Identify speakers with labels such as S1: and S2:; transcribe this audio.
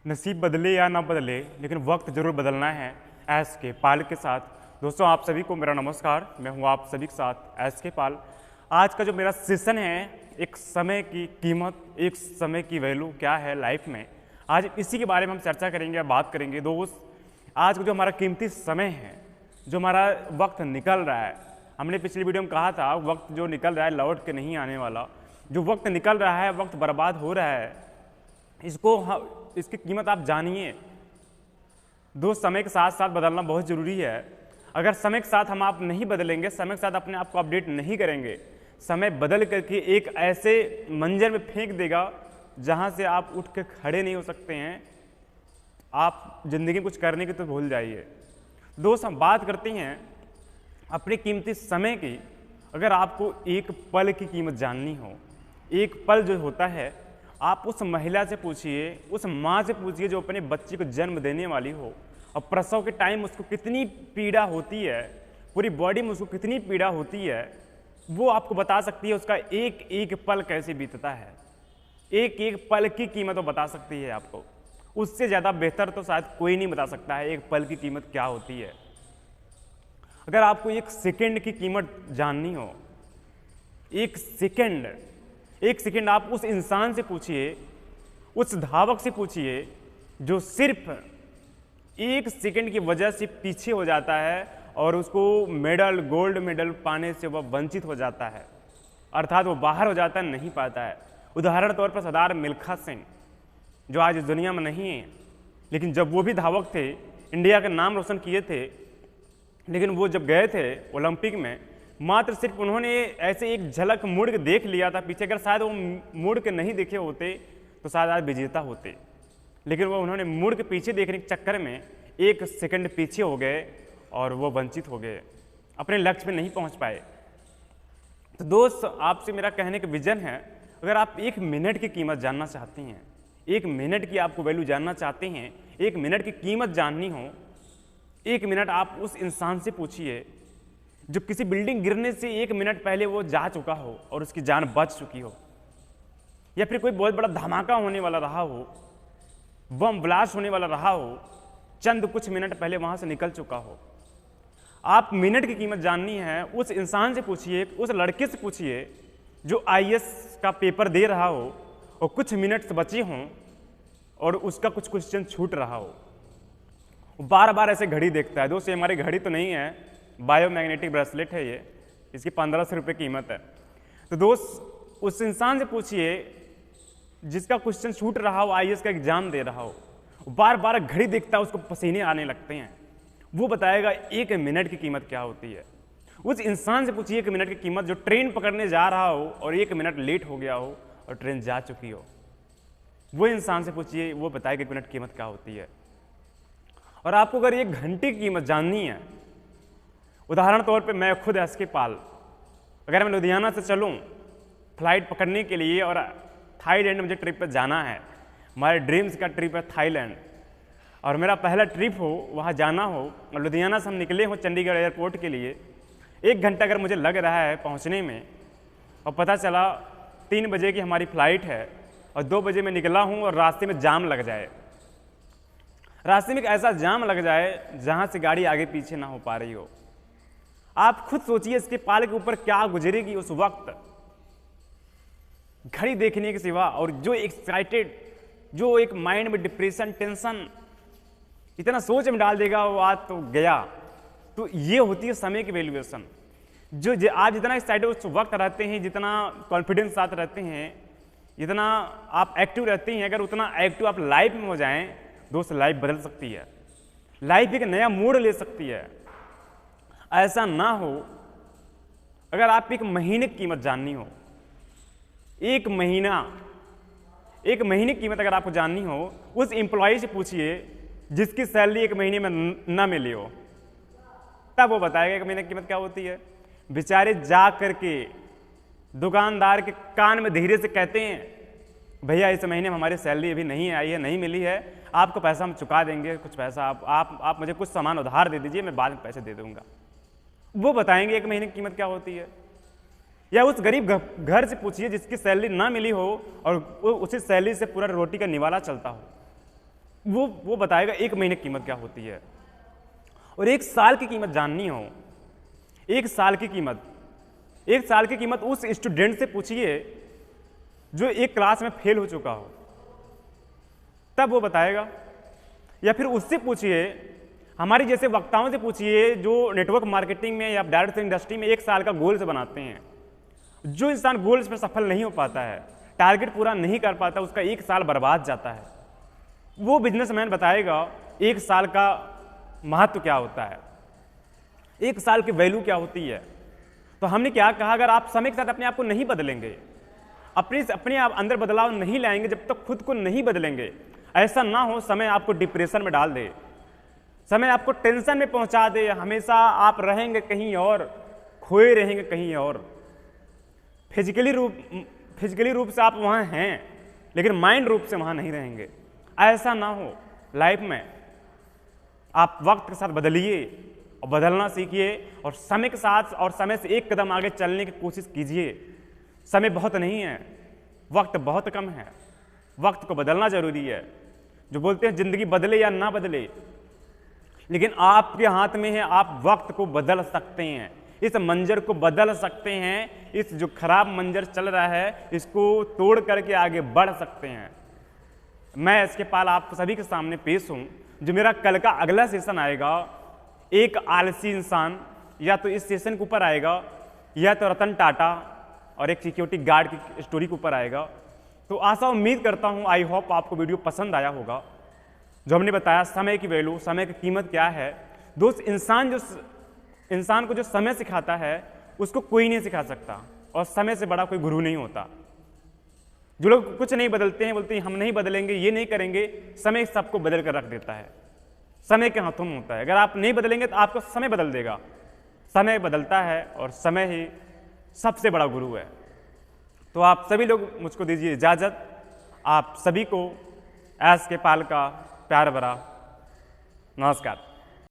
S1: नसीब बदले या ना बदले लेकिन वक्त ज़रूर बदलना है एस के पाल के साथ। दोस्तों आप सभी को मेरा नमस्कार, मैं हूं आप सभी के साथ एस के पाल। आज का जो मेरा सेशन है, एक समय की कीमत, एक समय की वैल्यू क्या है लाइफ में, आज इसी के बारे में हम चर्चा करेंगे, बात करेंगे। दोस्त आज का जो हमारा कीमती समय है, जो हमारा वक्त निकल रहा है, हमने पिछली वीडियो में कहा था वक्त जो निकल रहा है लौट के नहीं आने वाला। जो वक्त निकल रहा है, वक्त बर्बाद हो रहा है, इसकी कीमत आप जानिए। दोस्त समय के साथ साथ बदलना बहुत ज़रूरी है। अगर समय के साथ हम आप नहीं बदलेंगे, समय के साथ अपने आप को अपडेट नहीं करेंगे, समय बदल करके एक ऐसे मंजर में फेंक देगा जहां से आप उठ के खड़े नहीं हो सकते हैं। आप ज़िंदगी में कुछ करने की तो भूल जाइए। दोस्त हम बात करते हैं अपने कीमती समय की। अगर आपको एक पल की कीमत जाननी हो, एक पल जो होता है, आप उस महिला से पूछिए, उस माँ से पूछिए जो अपने बच्चे को जन्म देने वाली हो, और प्रसव के टाइम उसको कितनी पीड़ा होती है, पूरी बॉडी में उसको कितनी पीड़ा होती है, वो आपको बता सकती है। उसका एक एक पल कैसे बीतता है, एक एक पल की कीमत वो बता सकती है आपको। उससे ज़्यादा बेहतर तो शायद कोई नहीं बता सकता है एक पल की कीमत क्या होती है। अगर आपको एक सेकंड की कीमत जाननी हो, एक सेकंड आप उस इंसान से पूछिए, उस धावक से पूछिए जो सिर्फ एक सेकंड की वजह से पीछे हो जाता है और उसको मेडल, गोल्ड मेडल पाने से वह वंचित हो जाता है, अर्थात वो बाहर हो जाता है, नहीं पाता है। उदाहरण तौर पर सरदार मिल्खा सिंह जो आज इस दुनिया में नहीं है, लेकिन जब वो भी धावक थे, इंडिया का नाम रोशन किए थे, लेकिन वो जब गए थे ओलंपिक में, मात्र सिर्फ उन्होंने ऐसे एक झलक मुड़ के देख लिया था पीछे। अगर शायद वो मुड़ के नहीं देखे होते तो शायद आज विजेता होते, लेकिन वो उन्होंने मुड़ के पीछे देखने के चक्कर में एक सेकंड पीछे हो गए और वो वंचित हो गए, अपने लक्ष्य पे नहीं पहुंच पाए। तो दोस्त आपसे मेरा कहने का विजन है, अगर आप एक मिनट की कीमत जानना चाहते हैं, एक मिनट की आपको वैल्यू जानना चाहते हैं, एक मिनट की कीमत जाननी हो, एक मिनट आप उस इंसान से पूछिए जो किसी बिल्डिंग गिरने से एक मिनट पहले वो जा चुका हो और उसकी जान बच चुकी हो, या फिर कोई बहुत बड़ा धमाका होने वाला रहा हो, बम ब्लास्ट होने वाला रहा हो, चंद कुछ मिनट पहले वहां से निकल चुका हो। आप मिनट की कीमत जाननी है, उस इंसान से पूछिए, उस लड़के से पूछिए जो आईएएस का पेपर दे रहा हो और कुछ मिनट बचे हों और उसका कुछ क्वेश्चन छूट रहा हो। बार बार ऐसे घड़ी देखता है। दोस्त ये हमारी घड़ी तो नहीं है, बायोमैग्नेटिक ब्रेसलेट है ये, इसकी 1500 रुपये कीमत है। तो दोस्त उस इंसान से पूछिए जिसका क्वेश्चन छूट रहा हो, आईएएस का एग्जाम दे रहा हो, बार बार घड़ी देखता है, उसको पसीने आने लगते हैं, वो बताएगा एक मिनट की कीमत क्या होती है। उस इंसान से पूछिए एक मिनट की कीमत जो ट्रेन पकड़ने जा रहा हो और एक मिनट लेट हो गया हो और ट्रेन जा चुकी हो। वो इंसान से पूछिए, वो बताएगा एक मिनट की कीमत क्या होती है। और आपको अगर एक घंटे की कीमत जाननी है, उदाहरण तौर पे मैं खुद एस के पाल, अगर मैं लुधियाना से चलूँ फ्लाइट पकड़ने के लिए और थाईलैंड मुझे ट्रिप पर जाना है, हमारे ड्रीम्स का ट्रिप है थाईलैंड, और मेरा पहला ट्रिप हो, वहाँ जाना हो, और लुधियाना से हम निकले हो चंडीगढ़ एयरपोर्ट के लिए, 1 घंटा अगर मुझे लग रहा है पहुँचने में, और पता चला 3 बजे की हमारी फ़्लाइट है और 2 बजे मैं निकला हूँ और रास्ते में जाम लग जाए, रास्ते में एक ऐसा जाम लग जाए जहाँ से गाड़ी आगे पीछे ना हो पा रही हो, आप खुद सोचिए इसके पाल के ऊपर क्या गुजरेगी उस वक्त, घड़ी देखने के सिवा। और जो एक्साइटेड, जो एक माइंड में डिप्रेशन, टेंशन इतना सोच में डाल देगा, वो आज तो गया। तो ये होती है समय की वैल्यूएशन। जो आप जितना एक्साइटेड उस वक्त रहते हैं, जितना कॉन्फिडेंस साथ रहते हैं, जितना आप एक्टिव रहते हैं, अगर उतना एक्टिव आप लाइफ में हो जाएं, दोस्त लाइफ बदल सकती है, लाइफ एक नया मोड़ ले सकती है। ऐसा ना हो, अगर आप एक महीने की कीमत जाननी हो, एक महीने की कीमत अगर आपको जाननी हो, उस एम्प्लॉय से पूछिए जिसकी सैलरी 1 महीने में ना मिली हो, तब वो बताएगा 1 महीने की कीमत क्या होती है। बेचारे जा करके दुकानदार के कान में धीरे से कहते हैं, भैया इस महीने में हमारी सैलरी अभी नहीं आई है, नहीं मिली है, आपको पैसा हम चुका देंगे, कुछ पैसा आप मुझे कुछ सामान उधार दे दीजिए, मैं बाद में पैसे दे दूंगा। वो बताएंगे 1 महीने की कीमत क्या होती है। या उस गरीब घर से पूछिए जिसकी सैलरी ना मिली हो और उसी सैलरी से पूरा रोटी का निवाला चलता हो, वो बताएगा 1 महीने की कीमत क्या होती है। और 1 साल की कीमत जाननी हो, 1 साल की कीमत, 1 साल की कीमत उस स्टूडेंट से पूछिए जो एक क्लास में फेल हो चुका हो, तब वो बताएगा। या फिर उससे पूछिए, हमारी जैसे वक्ताओं से पूछिए जो नेटवर्क मार्केटिंग में या डायरेक्ट इंडस्ट्री में 1 साल का गोल्स बनाते हैं। जो इंसान गोल्स पर सफल नहीं हो पाता है, टारगेट पूरा नहीं कर पाता, उसका 1 साल बर्बाद जाता है। वो बिजनेसमैन बताएगा 1 साल का महत्व क्या होता है, 1 साल की वैल्यू क्या होती है। तो हमने क्या कहा, अगर आप समय के साथ अपने आप को नहीं बदलेंगे, अपने आप अंदर बदलाव नहीं लाएंगे, जब तक खुद को नहीं बदलेंगे, ऐसा ना हो समय आपको डिप्रेशन में डाल दे, समय आपको टेंशन में पहुंचा दे, हमेशा आप रहेंगे कहीं और, खोए रहेंगे कहीं और। फिजिकली रूप से आप वहां हैं, लेकिन माइंड रूप से वहां नहीं रहेंगे। ऐसा ना हो लाइफ में। आप वक्त के साथ बदलिए और बदलना सीखिए, और समय के साथ और समय से 1 कदम आगे चलने की कोशिश कीजिए। समय बहुत नहीं है, वक्त बहुत कम है, वक्त को बदलना जरूरी है। जो बोलते हैं जिंदगी बदले या ना बदले, लेकिन आपके हाथ में है, आप वक्त को बदल सकते हैं, इस मंजर को बदल सकते हैं। इस जो खराब मंजर चल रहा है, इसको तोड़ करके आगे बढ़ सकते हैं। मैं एसके पाल आप सभी के सामने पेश हूं। जो मेरा कल का अगला सेशन आएगा, एक आलसी इंसान या तो इस सेशन के ऊपर आएगा, या तो रतन टाटा और एक सिक्योरिटी गार्ड की स्टोरी के ऊपर आएगा। तो आशा उम्मीद करता हूं, आई होप आपको वीडियो पसंद आया होगा। जो हमने बताया समय की वैल्यू, समय की कीमत क्या है। दोस्त, इंसान को जो समय सिखाता है उसको कोई नहीं सिखा सकता, और समय से बड़ा कोई गुरु नहीं होता। जो लोग कुछ नहीं बदलते हैं, बोलते हैं हम नहीं बदलेंगे, ये नहीं करेंगे, समय सबको बदल कर रख देता है। समय के हाथों में होता है। अगर आप नहीं बदलेंगे तो आपको समय बदल देगा। समय बदलता है और समय ही सबसे बड़ा गुरु है। तो आप सभी लोग मुझको दीजिए इजाजत। आप सभी को एसके पाल का प्यार भरा नमस्कार।